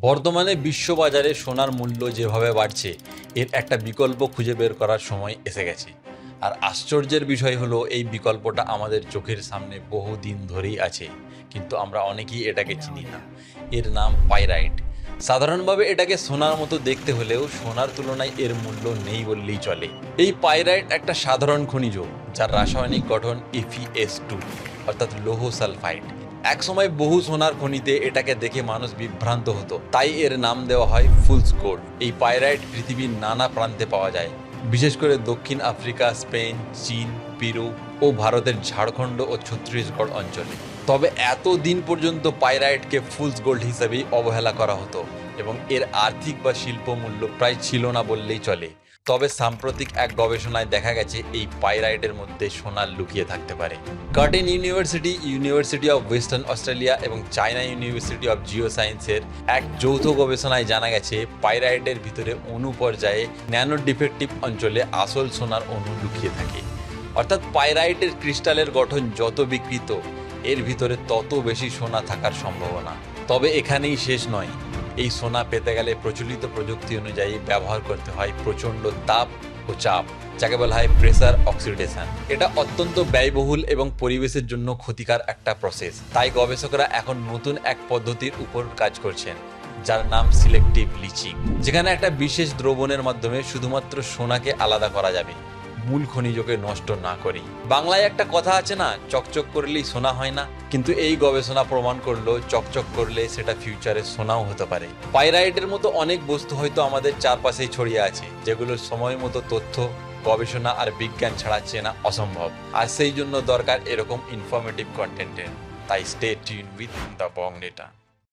বর্তমানে বিশ্ববাজারে সোনার মূল্য যেভাবে বাড়ছে, এর একটা বিকল্প খুঁজে বের করার সময় এসে গেছে। আর আশ্চর্যের বিষয় হলো, এই বিকল্পটা আমাদের চোখের সামনে বহুদিন ধরেই আছে, কিন্তু আমরা অনেকেই এটাকে চিনি না। এর নাম পাইরাইট। সাধারণভাবে এটাকে সোনার মতো দেখতে হলেও সোনার তুলনায় এর মূল্য নেই বললেই চলে। এই পাইরাইট একটা সাধারণ খনিজ, যার রাসায়নিক গঠন Fe2, অর্থাৎ লৌহ সালফাইড। একসময় বহু সোনার খনিতে এটাকে দেখে মানুষ বিভ্রান্ত হতো, তাই এর নাম দেওয়া হয় ফুলস গোল্ড। এই পাইরাইট পৃথিবীর নানা প্রান্তে পাওয়া যায়, বিশেষ করে দক্ষিণ আফ্রিকা, স্পেন, চীন, পেরু ও ভারতের ঝাড়খণ্ড ও ছত্তিশগড় অঞ্চলে। তবে এত দিন পর্যন্ত পাইরাইটকে ফুলস গোল্ড হিসেবেই অবহেলা করা হতো এবং এর আর্থিক বা শিল্প মূল্য প্রায় ছিল না বললেই চলে। তবে সাম্প্রতিক এক গবেষণায় দেখা গেছে এই পাইরাইটের মধ্যে সোনা লুকিয়ে থাকতে পারে। Curtain university, university of western Australia এবং চায়না ইউনিভার্সিটি অফ জিও সায়েন্সের এক যৌথ গবেষণায় জানা গেছে পাইরাইটের ভিতরে অণু পর্যায়ে ন্যানো ডিফেক্টিভ অঞ্চলে আসল সোনার অণু লুকিয়ে থাকে। অর্থাৎ পাইরাইটের ক্রিস্টালের গঠন যত বিকৃত, এর ভিতরে তত বেশি সোনা থাকার সম্ভাবনা। তবে এখানেই শেষ নয়। এই সোনা পেতে গেলে প্রচলিত প্রযুক্তি অনুযায়ী ব্যবহার করতে হয় প্রচণ্ড তাপ ও চাপ, যাকে বলা হয় প্রেসার অক্সিডেশন। এটা অত্যন্ত ব্যয়বহুল এবং পরিবেশের জন্য ক্ষতিকর একটা প্রসেস। তাই গবেষকরা এখন নতুন এক পদ্ধতির উপর কাজ করছেন, যার নাম সিলেক্টিভ লিচিং, যেখানে একটা বিশেষ দ্রবণের মাধ্যমে শুধুমাত্র সোনাকে আলাদা করা যাবে, মূল খনিজকে নষ্ট না করেই। বাংলায় একটা কথা আছে না, চকচক করলেই সোনা হয় না, কিন্তু এই গবেষণা প্রমাণ করলো চকচক করলে সেটা ফিউচারে সোনাও হতে পারে। পাইরাইটের মতো অনেক বস্তু হয়তো আমাদের চারপাশেই ছড়িয়ে আছে, যেগুলোর সময় মতো তথ্য, গবেষণা আর বিজ্ঞান ছাড়া চেনা অসম্ভব। আর সেই জন্য দরকার এরকম ইনফরমেটিভ কন্টেন্টের। তাই stay tune with the Bong data.